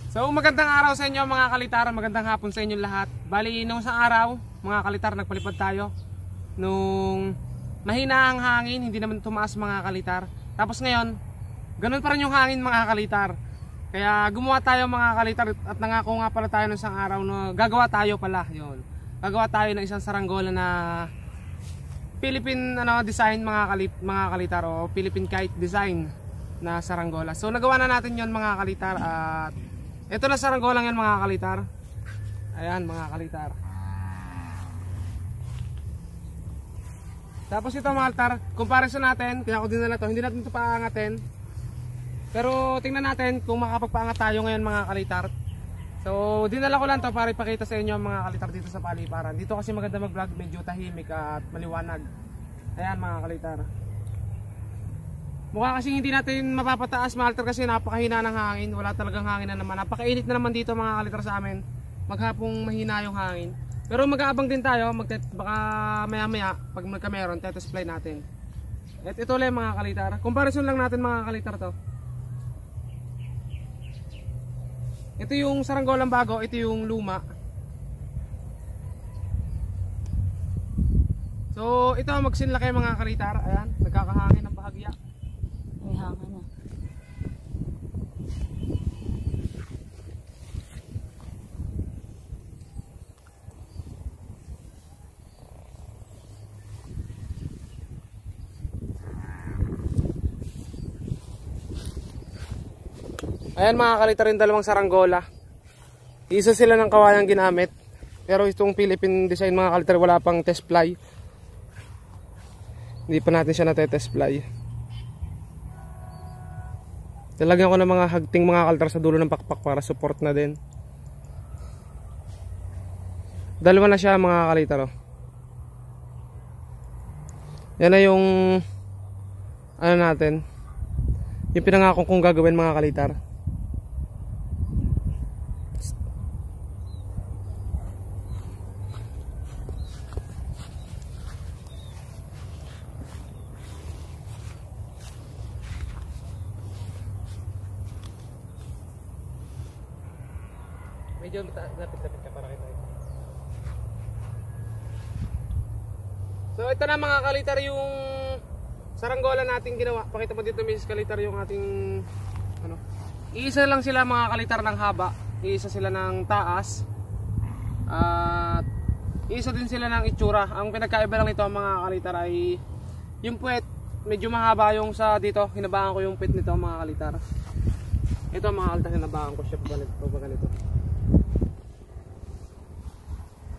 So magandang araw sa inyo mga kalitar, magandang hapon sa inyo lahat. Bali nung isang araw mga kalitar nagpalipad tayo nung mahina ang hangin, hindi naman tumaas mga kalitar. Tapos ngayon, ganun pa rin yung hangin mga kalitar. Kaya gumawa tayo mga kalitar at nangako nga pala tayo nung isang araw na gagawa tayo pala yun. Gagawa tayo ng isang saranggola na Philippine design mga kalitar o Philippine kite design na saranggola. So nagawa na natin yon mga kalitar at ito na saranggolang yan mga kalitar. Ayan mga kalitar. Tapos ito mga kalitar, comparison natin, kaya ako dinala to, hindi natin ito paangatin. Pero tingnan natin kung makapagpaangat tayo ngayon mga kalitar. So dinala ko lang to para ipakita sa inyo mga kalitar dito sa paliparan. Dito kasi maganda mag vlog, medyo tahimik at maliwanag. Ayan mga kalitar. Mukha kasi hindi natin mapapataas mga kalitar kasi napakahina ng hangin. Wala talagang hangin na naman. Napakainit na naman dito mga kalitar sa amin. Maghapong mahina yung hangin. Pero mag-aabang din tayo. Baka maya maya pag magkameron tetest fly natin. At ito lang mga kalitar. Comparison lang natin mga kalitar to. Ito yung saranggolang bago. Ito yung luma. So ito magsinlaki mga kalitar. Ayan. Nagkakahangin ng bahagya. May hangin na. Ayan mga kalitar yung dalawang saranggola. Isa sila ng kawayang ginamit. Pero itong Philippine design mga kalitar wala pang test fly. Hindi pa natin siya na-test fly. Talagyan ko ng mga hagting mga kalitar sa dulo ng pakpak para support na din. Dalawa na siya mga kalitar. Oh. Yan na yung ano natin. Yung pinangako kong gagawin mga kalitar. Medyo lapit-lapit ka para kita. So ito na mga kalitar yung saranggola natin ginawa. Pakita mo dito Mrs. Kalitar yung ating iisa lang sila mga kalitar ng haba, iisa sila ng taas, at iisa din sila ng itsura. Ang pinagkaiba lang nito mga kalitar ay yung puwet medyo mahaba yung sa dito. Hinabahan ko yung puwet nito mga kalitar. Ito mga kalitar, hinabahan ko siya pa ganito.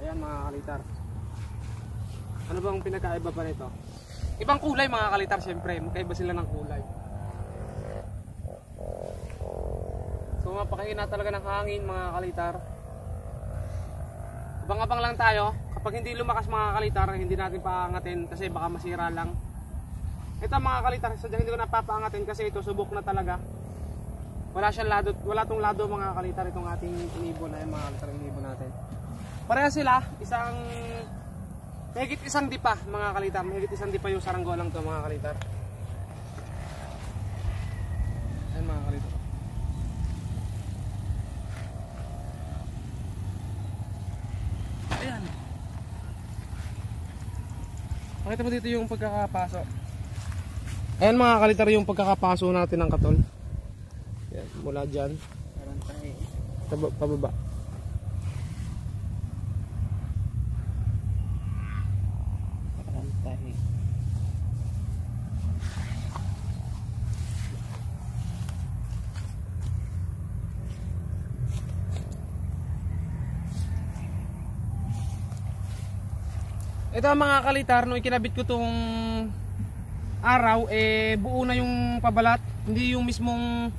Ayan mga kalitar. Ano bang pinakaiba pa nito? Ibang kulay mga kalitar syempre. Magkaiba sila ng kulay. So mapakahina talaga ng hangin mga kalitar. Abang-abang lang tayo. Kapag hindi lumakas mga kalitar, hindi natin paangatin kasi baka masira lang. Ito mga kalitar, sadyang hindi ko napapaangatin kasi ito subok na talaga. Wala siyang lado, wala tong lado mga kalitar itong ating inibon. Ayan mga kalitar, inibon natin. Pareha sila, mahigit isang dipa mga kalitar, mahigit isang dipa yung saranggolang to mga kalitar. Ayan mga kalitar. Ayan. Pakita mo dito yung pagkakapaso. Ayan mga kalitar yung pagkakapaso natin ng katol. Ayan, mula dyan pababa. Ito mga kalitar, nung ikinabit ko tong araw, buo na yung pabalat. Hindi yung mismong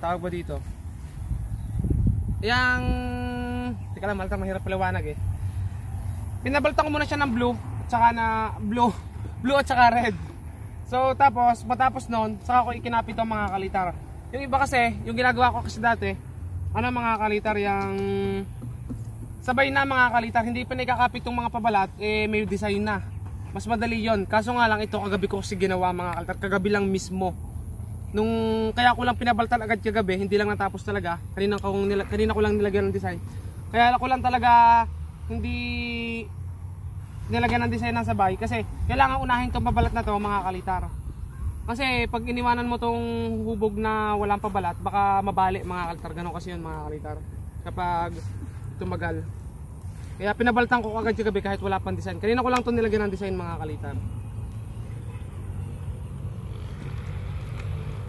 tawag ba dito. Teka lang, malta mahirap paliwanag eh. Pinabaltan ko muna siya ng blue at saka red. So tapos, matapos nun, saka ko ikinapit ang mga kalitar. Yung iba kasi, yung ginagawa ko kasi dati, mga kalitar, yung sabay na mga kalitar, hindi pa nakakapit yung mga pabalat, may design na. Mas madali yon. Kaso nga lang ito kagabi ko kasi ginawa mga kalitar, kagabi lang mismo. Kaya ko lang pinabaltan agad kagabi, hindi lang natapos talaga. Kanina ko lang nilagyan ng design. Kaya ako lang talaga hindi nilagyan ng design ng sabay kasi kailangan unahin itong pabalat na to mga kalitar. Kasi pag iniwanan mo tong hubog na walang pabalat, baka mabali mga kalitar. Ganon kasi yun mga kalitar kapag tumagal. Kaya pinabaltan ko agad kagabi kahit wala pang design. Kanina ko lang ito nilagyan ng design mga kalitar.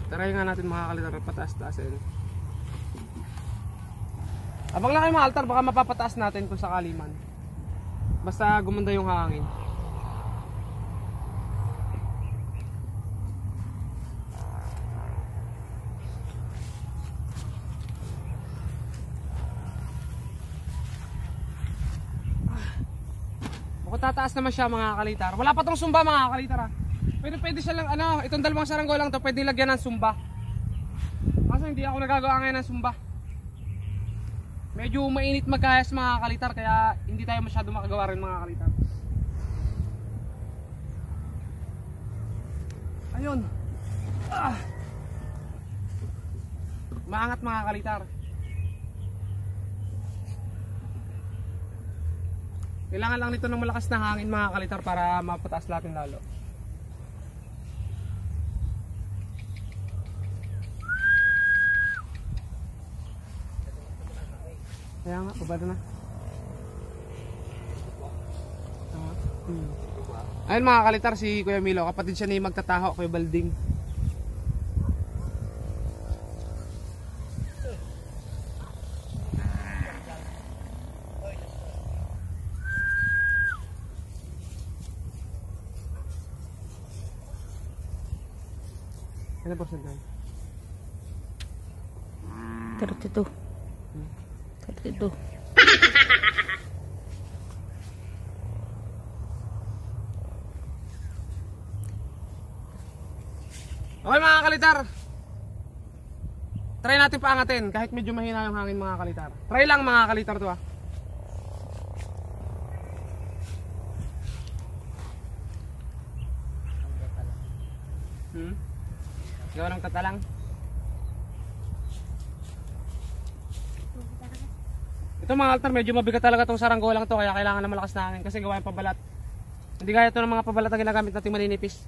Try nga natin mga kalitar, pataas-taasin. Abang lang kayo mga kalitar, baka mapapataas natin kung sakali man. Basta gumanda yung hangin. Bukod tataas naman siya mga kalitar. Wala pa tong sumba mga kalitar ha. Pwede siya lang itong dalawang saranggo lang to, pwede lagyan ng sumba. Kaso hindi ako nagagawa ngayon ng sumba. Medyo mainit magkayas mga kalitar, kaya hindi tayo masyado makagawa rin mga kalitar. Ayun. Maangat mga kalitar. Kailangan lang nito ng malakas na hangin mga kalitar para mapataas natin lalo. Kaya nga, babado na. Ayun mga kalitar, si Kuya Milo, kapatid siya ni Magtataho, Kuya Balding. Ano ba sandal? 32. 32. Okay mga kalitar, try natin paangatin kahit medyo mahina yung hangin mga kalitar. Try lang mga kalitar to ah. Gawa ng katalang. Ito mga altar, medyo mabigat talaga itong saranggo lang to, kaya kailangan na malakas na hangin kasi gawa yung pabalat. Hindi kaya ito ng mga pabalat na ginagamit natin maninipis.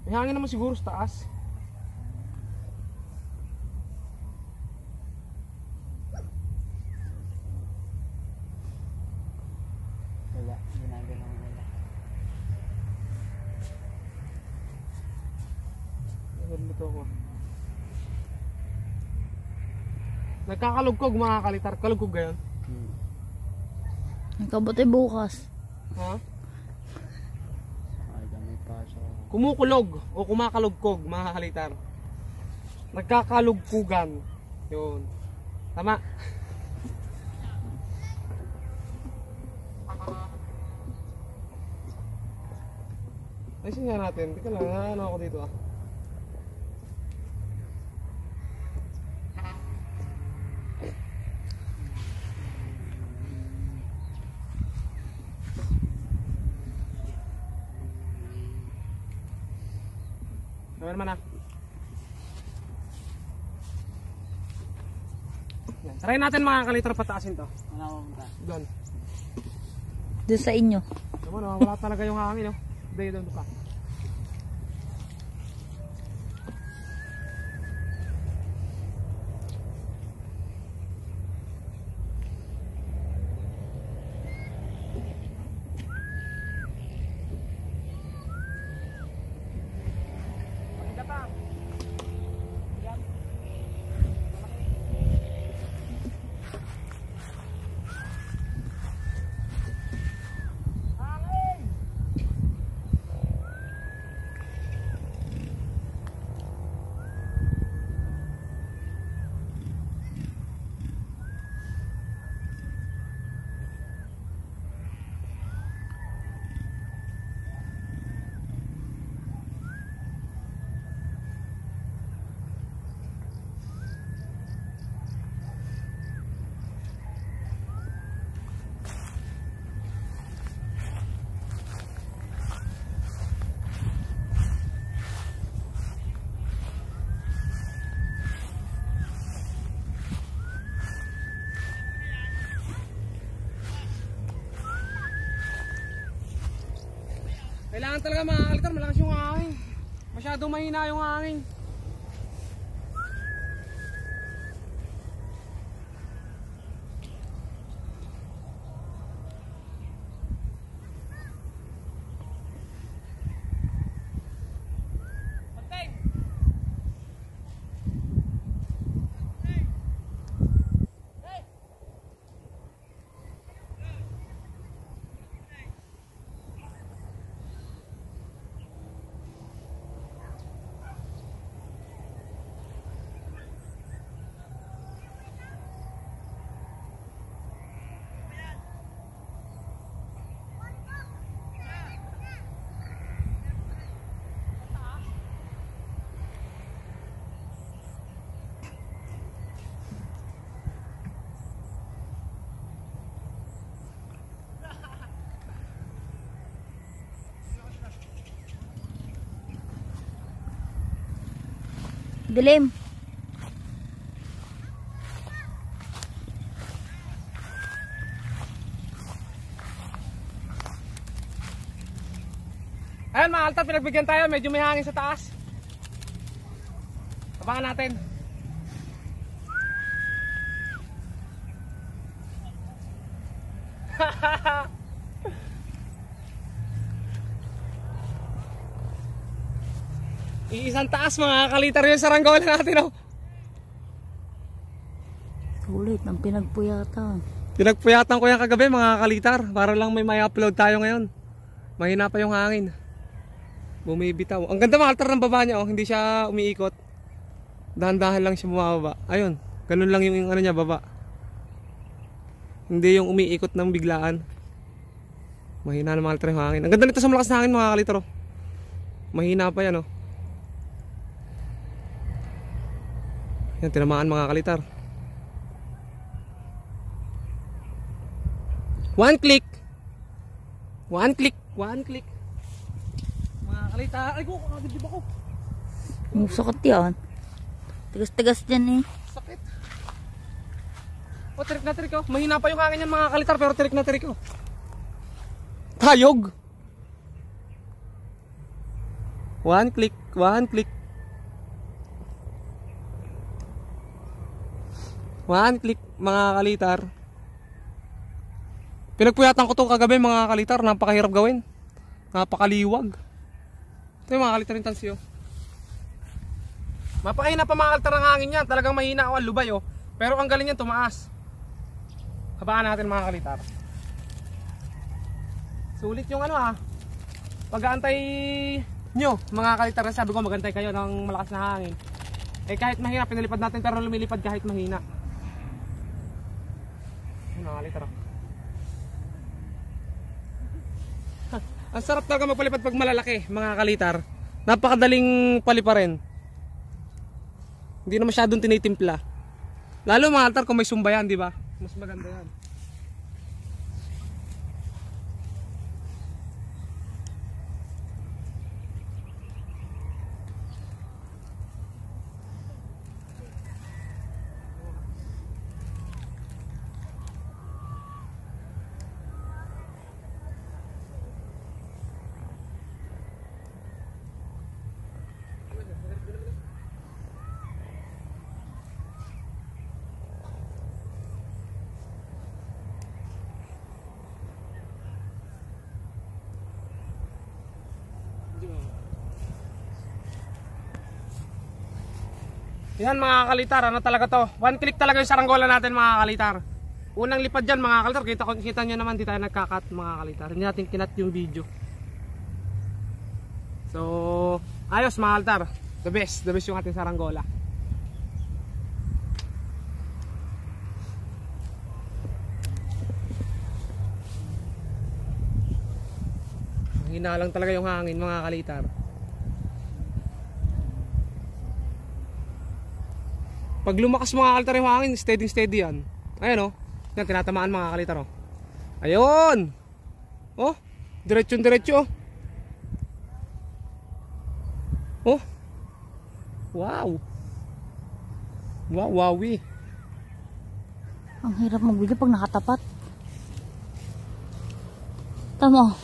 May hangin naman siguro sa taas. Wala, ginagano mo wala. Nagdito ako. Nagkakalugkog mga kalitar. Kalugkog gayon. Nagkabuti bukas. Ha? Ay, kami pa sa... Kumukulog o kumakalugkog mga kalitar. Nagkakalugkugan. Yun. Tama. Ayusin nga natin. Teka lang, ano ako dito ah. Gawin naman ah. Yan. Try natin mga kalitar pataasin to. Ano mo ba? Doon. Doon sa inyo. Naman oh, wala talaga yung hangin oh. Doon pa. Kailangan talaga mga kalitar, malakas yung hangin. Masyadong mahina yung hangin. Dilim. Ayan mga altar, pinagbigyan tayo. Medyo may hangin sa taas. Abangan natin. Iisang taas mga kalitar yung saranggola natin, oh. Sulit ng pinagpuyatan. Pinagpuyatan ko yan kagabi mga kalitar para lang may upload tayo ngayon. Mahina pa yung hangin. Bumibitaw. Ang ganda mga altar ng baba niya, oh. Hindi siya umiikot. Dahan-dahan lang siya bumababa. Ayun, ganun lang yung ano niya, baba. Hindi yung umiikot ng biglaan. Mahina na mga altar yung hangin. Ang ganda nito sa malakas na hangin mga kalitar, oh. Mahina pa yan, oh. Yan, tinamaan mga kalitar. One click. One click. One click. Mga kalitar. Ay ko, kakagidib ako. Sakit yan. Tigas-tigas dyan eh. Sakit. O, tirik na tirik, oh. Mahina pa yung hangin yan mga kalitar, pero tirik na tirik, oh. Tayog. One click. One click. One click mga kalitar. Pinagpuyatan ko to kagabi mga kalitar. Napakahirap gawin. Napakaliwag. Ito yung mga kalitar yung tansyo. Mapakahina pa mga kalitar ng hangin yan. Talagang mahina o lubay, oh. Pero ang galing yan tumaas. Habakan natin mga kalitar. Sulit yung ano, ah. Pag-aantay nyo mga kalitar. Sabi ko magantay kayo ng malakas na hangin. Eh kahit mahina pinalipad natin, pero lumilipad kahit mahina. Mga kalitar, oh. Ang sarap talaga magpalipad pag malalaki mga kalitar. Napakadaling paliparin. Hindi na masyadong tinitimpla. Lalo mga kalitar kung may sumbayan, di ba? Mas maganda yan. Yan mga kalitar, ano talaga to? One click talaga yung saranggola natin mga kalitar. Unang lipad dyan mga kalitar, kita nyo naman di tayo nagkakat mga kalitar. Hindi natin kinat yung video. So, ayos mga kalitar. The best yung ating saranggola. Hina lang talaga yung hangin mga kalitar. Pag lumakas mga kalitar yung hangin, steady yan. Ayan, oh. Yan, tinatamaan mga kalitar, oh. Ayun. Oh, diretso. Oh. Wow. Wow, wowie. Ang hirap magbigay pag nakatapat. Tama.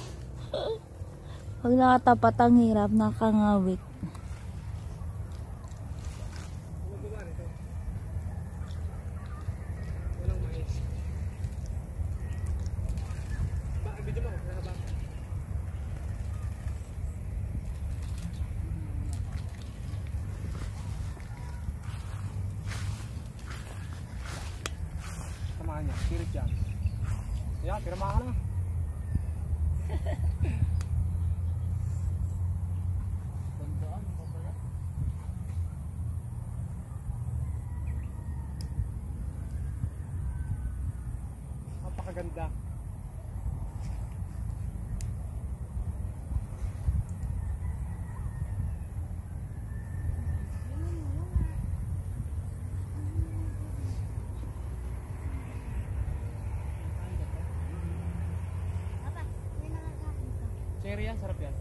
Pag nakatapat ang hirap, nakangawit. Walang mais. Video mo, ba? Samahan niya, spirit yan. Yan, pirama ka na. Napakaganda. Cherry yan, sarap yan.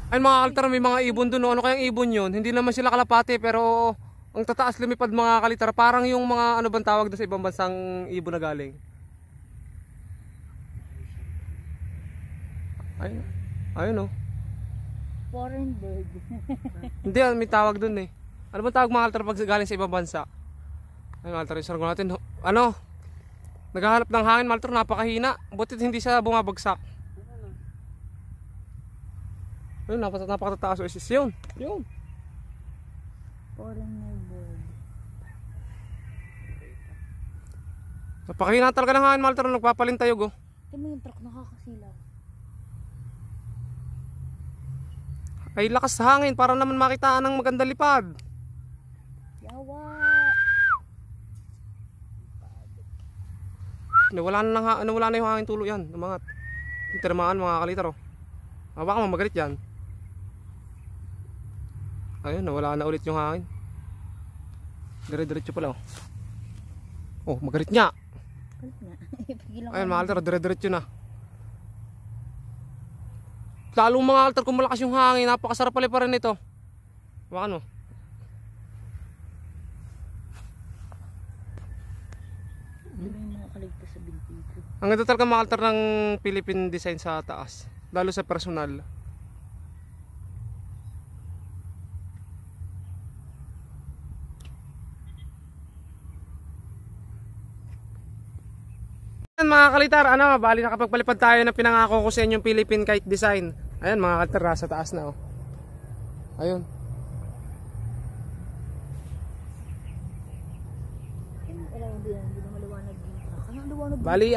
Ay mga kalitar, may mga ibon dun. Ano kayang ibon yun? Hindi naman sila kalapate pero ang tataas lumipad mga kalitar. Parang yung mga ano bang tawag doon sa ibang bansang ibon na galing. Ayun oh. Foreign bird. Hindi, may tawag dun eh. Ano bang tawag mga kalitar pag galing sa ibang bansa? Ay mga kalitar, isarang natin. Ano? Naghahanap ng hangin mga kalitar, napakahina. Butit hindi siya bumabagsak. Ayun, napakatataas o isis yun. Yun. Foreign bird. Napakahina talaga ng hangin mga kalitar, nagpapalintayog oh. Ito mo yung truck nakakasilaw. Ay lakas sa hangin para naman makitaan ng maganda lipad. Yawa! Nawala na yung hangin tulo yan. Umangat. Yung tinamaan mga kalitar oh. Baka mamagalit yan. Ayun, nawala na ulit yung hangin. Dire-diretso pala oh. Oh, magalit niya. Kalit nga. Ayun mga kalitar, dire-diretso na. Lalong mga kalitar kung malakas yung hangin, napakasarap pala pa rin ito. Baka ano? Hindi mo yung mga kaligtas sa binti ko. Ang ganda talaga mga kalitar ng Philippine design sa taas. Lalo sa personal. Ayan mga kalitar, bali nakapagpalipad tayo na pinangako ko sa inyong Philippine kite design. Ayan mga kalitar, sa taas na oh. Ayun. Hindi na maliwanag yung truck. Ano liwanag? Bali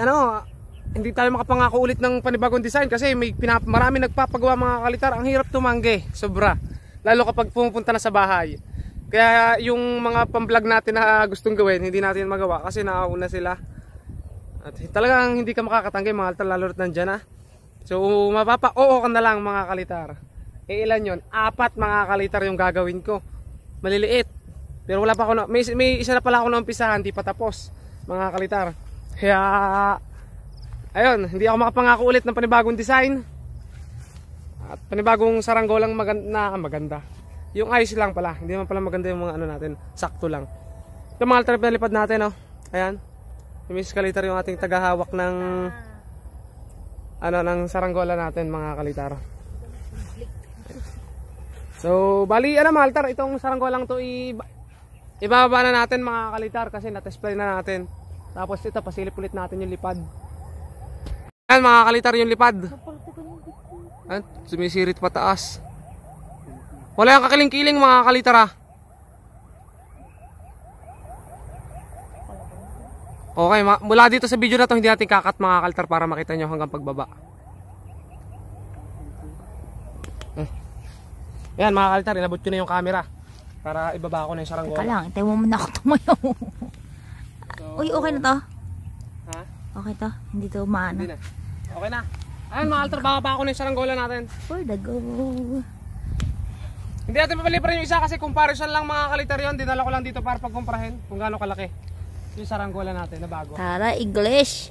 hindi tayo makapangako ulit ng panibagong design kasi marami nagpapagawa mga kalitar. Ang hirap tumanggi, sobra. Lalo kapag pumupunta na sa bahay. Kaya yung mga pamblog natin na gustong gawin, hindi natin magawa kasi nakauna sila. At talagang hindi ka makakatanggi mga kalitar, lalo na nandyan na. So mapapa-oo ka na lang mga kalitar. Ilan yon? 4 mga kalitar yung gagawin ko. Maliliit. Pero wala pa ako may isa na pala ako na umpisahan, hindi pa tapos mga kalitar. Kaya ayun, hindi ako makapangako ulit ng panibagong design. At panibagong saranggolang maganda. Yung ayos lang pala, hindi naman pala maganda yung mga ano natin, sakto lang. Ito mga kalitar na lipad natin oh. Ayan. Si Miss Kalitar yung ating tagahawak ng ng saranggola natin mga kalitar. So, bali mga kalitar, itong saranggolang to ibababa na natin mga kalitar kasi na-test play na natin. Tapos ito, pasilip ulit natin yung lipad. Ayan mga kalitar yung lipad. Ayan, sumisirit pataas. Wala yung kakiling-kiling mga kalitar ah. Okay, mula dito sa video na to hindi natin kakat mga kalitar para makita nyo hanggang pagbaba. Ayan mga kalitar, inabot ko na yung camera para ibaba ko na yung saranggola. Teka lang, itay mo muna ako tumayo. Uy, okay na to? Ha? Okay to? Hindi to maano? Hindi na. Okay na. Ayan mga kalitar, bababa ko na yung saranggola natin. For the go. Hindi natin papaliparin yung isa kasi comparison lang mga kalitar yun. Dinala ko lang dito para pagkumparahin kung gaano kalaki yung saranggola natin na bago. Tara, English.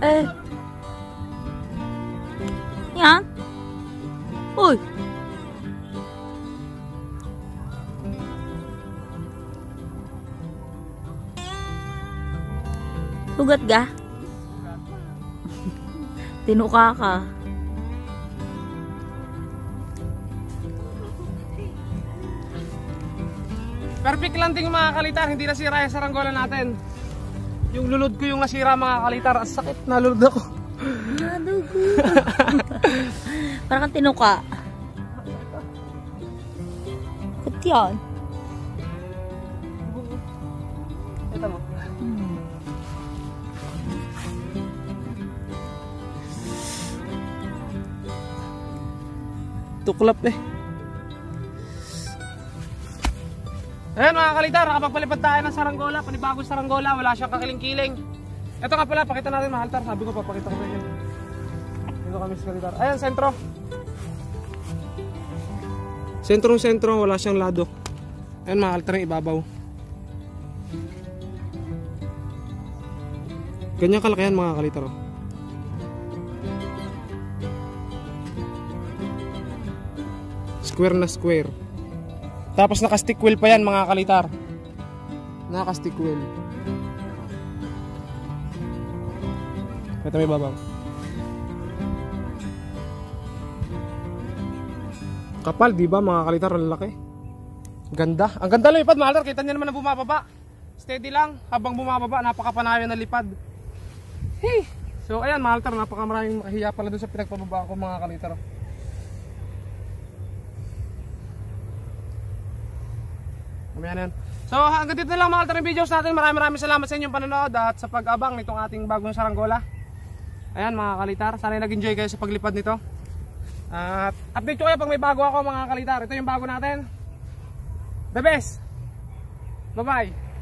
Eh. Yan. Uy. Sugat ga? Tinuka ka. Perfect landing mga kalitar, hindi nasira yung saranggola natin. Yung lulod ko yung nasira mga kalitar, ang sakit, nalulod ako. Nadugo. Parang kang tinuka. Ba't yan? Ito mo. Tuklap eh. Ayan mga kalitar, nakapagpalipad tayo ng saranggola, panibagong saranggola, wala siyang kakiling-kiling. Ito nga pala, pakita natin mga kalitar, sabi ko papakita ko sa inyo. Dito kami sa kalitar. Ayan, sentro. Sentro, wala siyang lado. Ayan mga kalitar, yung ibabaw. Ganyan kalaki yan mga kalitar. Square na square. Tapos naka-stick wheel pa yan mga kalitar. Naka-stick wheel. Ito may babaw. Kapal, di ba mga kalitar? Ang laki. Ganda. Ang ganda ng lipad mga kalitar. Kita niyo naman na bumababa. Steady lang. Habang bumababa, napakapanayo na lipad. Hey! So ayan mga kalitar, napakamaraming makahiya pala doon sa pinagpababa ko mga kalitar. Yan. So hanggang dito na lang mga kalitar ng videos natin. Maraming salamat sa inyong panonood at sa pag-abang nitong ating bagong saranggola. Ayan mga kalitar, sana nag-enjoy kayo sa paglipad nito. At update ko kayo pag may bago ako mga kalitar. Ito yung bago natin. The best. Bye bye.